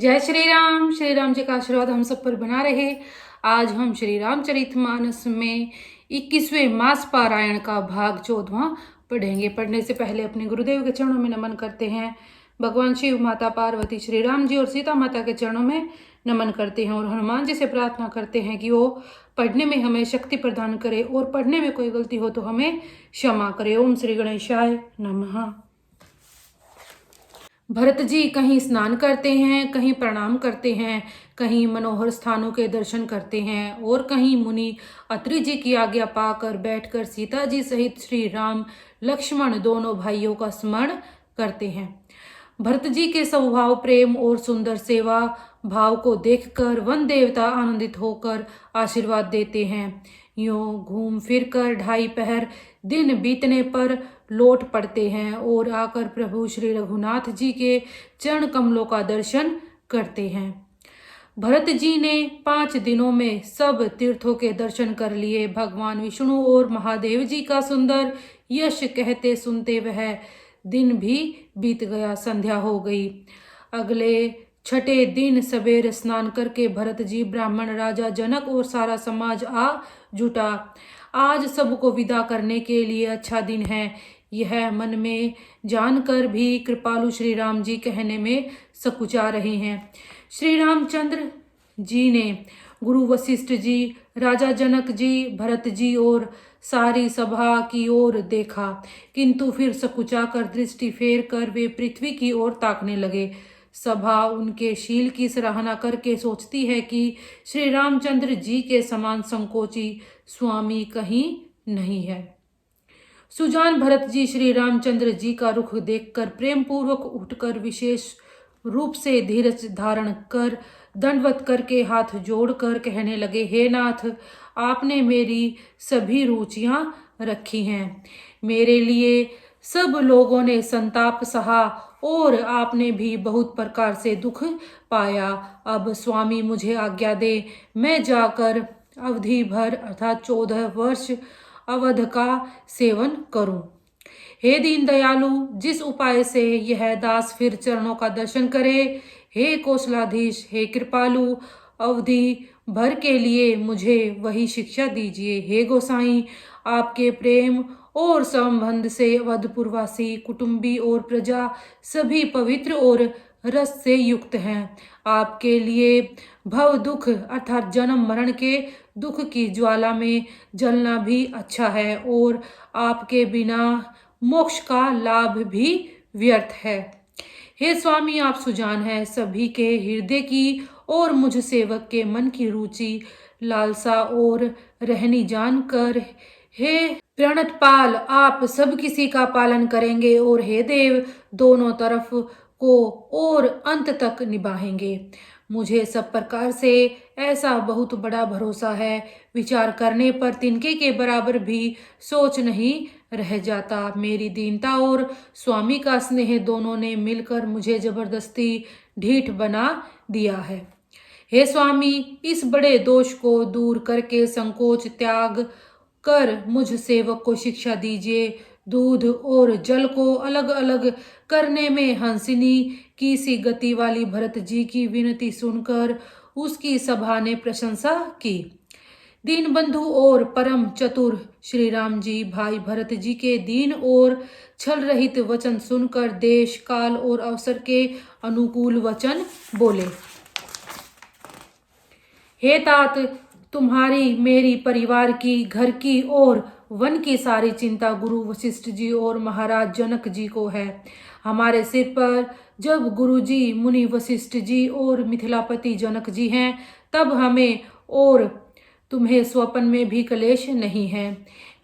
जय श्री राम जी का आशीर्वाद हम सब पर बना रहे। आज हम श्री रामचरितमानस में 21वें मास पारायण का भाग 14वां पढ़ेंगे। पढ़ने से पहले अपने गुरुदेव के चरणों में नमन करते हैं। भगवान शिव, माता पार्वती, श्री राम जी और सीता माता के चरणों में नमन करते हैं और हनुमान जी से प्रार्थना करते हैं कि वो पढ़ने में हमें शक्ति प्रदान करे और पढ़ने में कोई गलती हो तो हमें क्षमा करे। ओम श्री गणेशाय नमः। भरत जी कहीं स्नान करते हैं, कहीं प्रणाम करते हैं, कहीं मनोहर स्थानों के दर्शन करते हैं और कहीं मुनि अत्रि जी की आज्ञा पाकर बैठकर सीता जी सहित श्री राम लक्ष्मण दोनों भाइयों का स्मरण करते हैं। भरत जी के स्वभाव, प्रेम और सुंदर सेवा भाव को देखकर वन देवता आनंदित होकर आशीर्वाद देते हैं। यूं घूम फिर कर 2.5 पहर दिन बीतने पर लौट पड़ते हैं और आकर प्रभु श्री रघुनाथ जी के चरण कमलों का दर्शन करते हैं। भरत जी ने 5 दिनों में सब तीर्थों के दर्शन कर लिए। भगवान विष्णु और महादेव जी का सुंदर यश कहते सुनते वह दिन भी बीत गया। संध्या हो गई। अगले 6ठे दिन सवेर स्नान करके भरत जी, ब्राह्मण, राजा जनक और सारा समाज आ जुटा। आज सबको विदा करने के लिए अच्छा दिन है, यह मन में जानकर भी कृपालु श्री राम जी कहने में सकुचा रहे हैं। श्री रामचंद्र जी ने गुरु वशिष्ठ जी, राजा जनक जी, भरत जी और सारी सभा की ओर देखा, किंतु फिर सकुचा कर दृष्टि फेर कर वे पृथ्वी की ओर ताकने लगे। सभा उनके शील की सराहना करके सोचती है कि श्री रामचंद्र जी के समान संकोची स्वामी कहीं नहीं है। सुजान भरत जी श्री रामचंद्र जी का रुख देखकर प्रेम पूर्वक उठकर विशेष रूप से धीरज धारण कर दंडवत करके हाथ जोड़कर कहने लगे, हे नाथ, आपने मेरी सभी रुचियां रखी हैं। मेरे लिए सब लोगों ने संताप सहा और आपने भी बहुत प्रकार से दुख पाया। अब स्वामी मुझे आज्ञा दे, मैं जाकर अवधि भर अर्थात 14 वर्ष अवध का सेवन करूं। हे दीन दयालु, जिस उपाय से यह दास फिर चरणों का दर्शन करे, हे कौशलाधीश, हे कृपालु, अवधि भर के लिए मुझे वही शिक्षा दीजिए। हे गोसाई, आपके प्रेम और संबंध से अवधपुरवासी, कुटुंबी और प्रजा सभी पवित्र और रस से युक्त हैं। आपके लिए भव दुख अर्थात जन्म मरण के दुख की ज्वाला में जलना भी अच्छा है और आपके बिना मोक्ष का लाभ भी व्यर्थ है। हे स्वामी, आप सुजान हैं सभी के हृदय की और मुझ सेवक के मन की रुचि, लालसा और रहनी जानकर हे प्रणतपाल, आप सब किसी का पालन करेंगे और हे देव, दोनों तरफ को और अंत तक निभाएंगे। मुझे सब प्रकार से ऐसा बहुत बड़ा भरोसा है, विचार करने पर तिनके के बराबर भी सोच नहीं रह जाता। मेरी दीनता और स्वामी का स्नेह दोनों ने मिलकर मुझे जबरदस्ती ढीठ बना दिया है। हे स्वामी, इस बड़े दोष को दूर करके संकोच त्याग कर मुझ सेवक को शिक्षा दीजिए। दूध और जल को अलग अलग करने में हंसिनी की सी गति वाली भरत जी की विनती सुनकर उसकी सभा ने प्रशंसा की। दीन बंधु और परम चतुर श्री राम जी भाई भरत जी के दीन और छल रहित वचन सुनकर देश, काल और अवसर के अनुकूल वचन बोले। हे तात, तुम्हारी, मेरी, परिवार की, घर की और वन की सारी चिंता गुरु वशिष्ठ जी और महाराज जनक जी को है। हमारे सिर पर जब गुरु जी, मुनि वशिष्ठ जी और मिथिलापति जनक जी हैं, तब हमें और तुम्हें स्वपन में भी क्लेश नहीं है।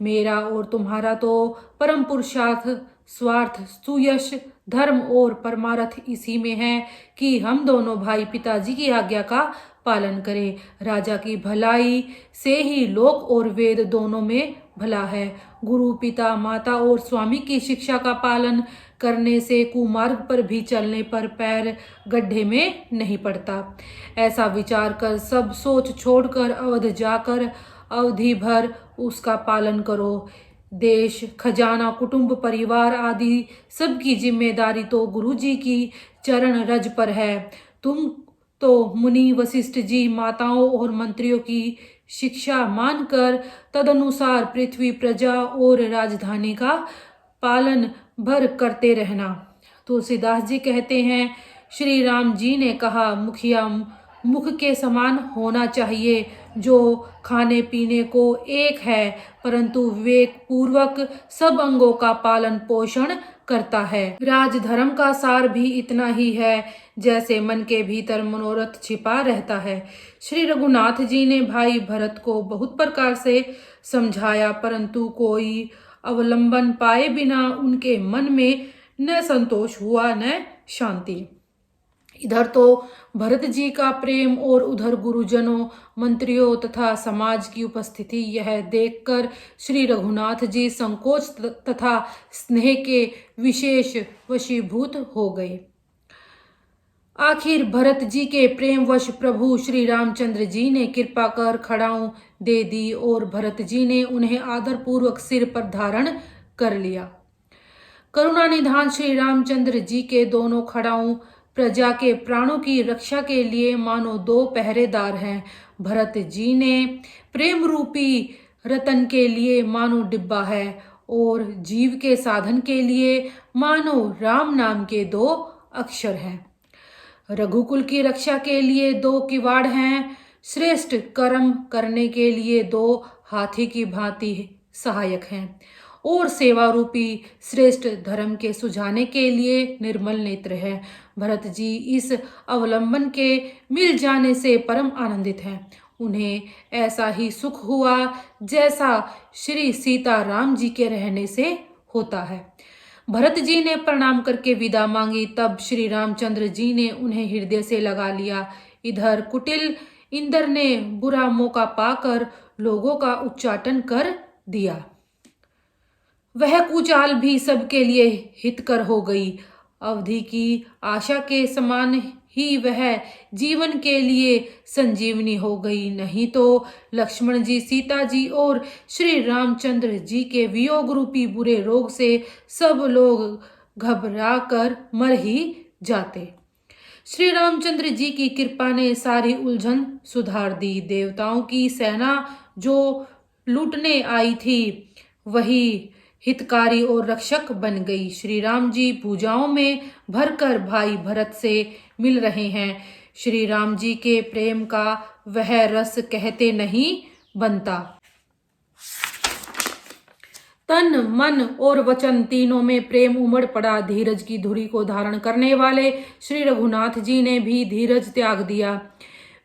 मेरा और तुम्हारा तो परम पुरुषार्थ, स्वार्थ, सुयश, धर्म और परमार्थ इसी में है कि हम दोनों भाई पिताजी की आज्ञा का पालन करें। राजा की भलाई से ही लोक और वेद दोनों में भला है। गुरु, पिता, माता और स्वामी की शिक्षा का पालन करने से कुमार्ग पर भी चलने पर पैर गड्ढे में नहीं पड़ता। ऐसा विचार कर सब सोच छोड़कर अवध जाकर अवधि भर उसका पालन करो। देश, खजाना, कुटुंब, परिवार आदि सबकी जिम्मेदारी तो गुरु जी की चरण रज पर है। तुम तो मुनि वशिष्ठ जी माताओं और मंत्रियों की शिक्षा मानकर तदनुसार पृथ्वी प्रजा और राजधानी का पालन भर करते रहना। तुलसीदास जी कहते हैं, श्री राम जी ने कहा, मुखिया मुख के समान होना चाहिए, जो खाने पीने को एक है परंतु विवेक पूर्वक सब अंगों का पालन पोषण करता है। राजधर्म का सार भी इतना ही है जैसे मन के भीतर मनोरथ छिपा रहता है। श्री रघुनाथ जी ने भाई भरत को बहुत प्रकार से समझाया परंतु कोई अवलंबन पाए बिना उनके मन में न संतोष हुआ न शांति। इधर तो भरत जी का प्रेम और उधर गुरुजनों, मंत्रियों तथा समाज की उपस्थिति यह देखकर श्री रघुनाथ जी संकोच तथा स्नेह के विशेष वशीभूत हो गए। आखिर भरत जी के प्रेमवश प्रभु श्री रामचंद्र जी ने कृपा कर खड़ाऊं दे दी और भरत जी ने उन्हें आदरपूर्वक सिर पर धारण कर लिया। करुणा निधान श्री रामचंद्र जी के दोनों खड़ाऊं प्रजा के प्राणों की रक्षा के लिए मानो दो पहरेदार हैं। भरत जी ने प्रेम रूपी रतन के लिए मानो डिब्बा है और जीव के साधन के लिए मानो राम नाम के दो अक्षर हैं। रघुकुल की रक्षा के लिए दो किवाड़ हैं, श्रेष्ठ कर्म करने के लिए दो हाथी की भांति सहायक हैं और सेवा रूपी श्रेष्ठ धर्म के सुझाने के लिए निर्मल नेत्र है। भरत जी इस अवलंबन के मिल जाने से परम आनंदित हैं। उन्हें ऐसा ही सुख हुआ जैसा श्री सीता राम जी के रहने से होता है। भरत जी ने प्रणाम करके विदा मांगी, तब श्री रामचंद्र जी ने उन्हें हृदय से लगा लिया। इधर कुटिल इंद्र ने बुरा मौका पाकर लोगों का उच्चाटन कर दिया। वह कुचाल भी सबके लिए हितकर हो गई। अवधि की आशा के समान ही वह जीवन के लिए संजीवनी हो गई। नहीं तो लक्ष्मण जी, सीता जी और श्री रामचंद्र जी के वियोग रूपी बुरे रोग से सब लोग घबरा कर मर ही जाते। श्री रामचंद्र जी की कृपा ने सारी उलझन सुधार दी। देवताओं की सेना जो लूटने आई थी वही हितकारी और रक्षक बन गई। श्री राम जी भुजाओं में भरकर भाई भरत से मिल रहे हैं। श्री राम जी के प्रेम का वह रस कहते नहीं बनता। तन मन और वचन तीनों में प्रेम उमड़ पड़ा। धीरज की धुरी को धारण करने वाले श्री रघुनाथ जी ने भी धीरज त्याग दिया।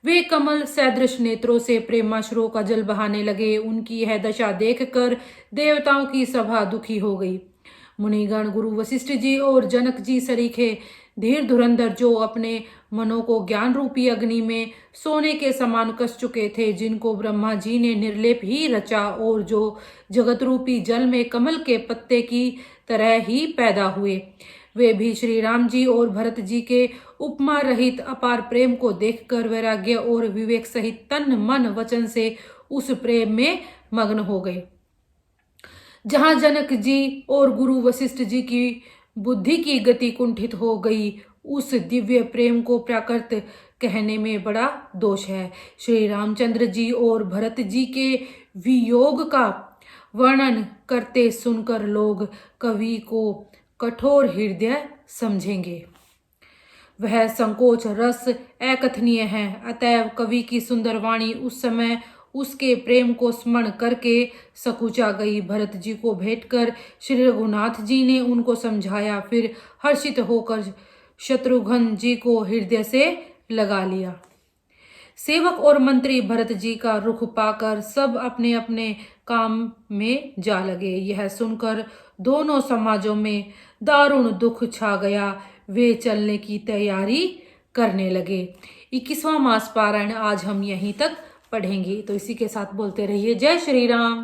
वे कमल सदृश नेत्रों से प्रेमाश्रुओं का जल बहाने लगे। उनकी यह दशा देखकर देवताओं की सभा दुखी हो गई। मुनिगण, गुरु वशिष्ठ जी और जनक जी सरीखे धीर धुरंधर, जो अपने मनों को ज्ञान रूपी अग्नि में सोने के समान कस चुके थे, जिनको ब्रह्मा जी ने निर्लेप ही रचा और जो जगत रूपी जल में कमल के पत्ते की तरह ही पैदा हुए, वे भी श्री राम जी और भरत जी के उपमा रहित अपार प्रेम को देखकर वैराग्य और विवेक सहित तन मन वचन से उस प्रेम में मग्न हो गए। जहां जनक जी और गुरु वशिष्ठ जी की बुद्धि की गति कुंठित हो गई, उस दिव्य प्रेम को प्राकृत कहने में बड़ा दोष है। श्री रामचंद्र जी और भरत जी के वियोग का वर्णन करते सुनकर लोग कवि को कठोर हृदय समझेंगे। वह संकोच रस अकथनीय है। अतएव कवि की सुंदर वाणी उस समय उसके प्रेम को स्मरण करके सकुचा गई। भरत जी को भेंटकर श्री रघुनाथ जी ने उनको समझाया, फिर हर्षित होकर शत्रुघ्न जी को हृदय से लगा लिया। सेवक और मंत्री भरत जी का रुख पाकर सब अपने अपने काम में जा लगे। यह सुनकर दोनों समाजों में दारुण दुख छा गया। वे चलने की तैयारी करने लगे। 21वां मास पारायण आज हम यहीं तक पढ़ेंगे। तो इसी के साथ बोलते रहिए जय श्री राम।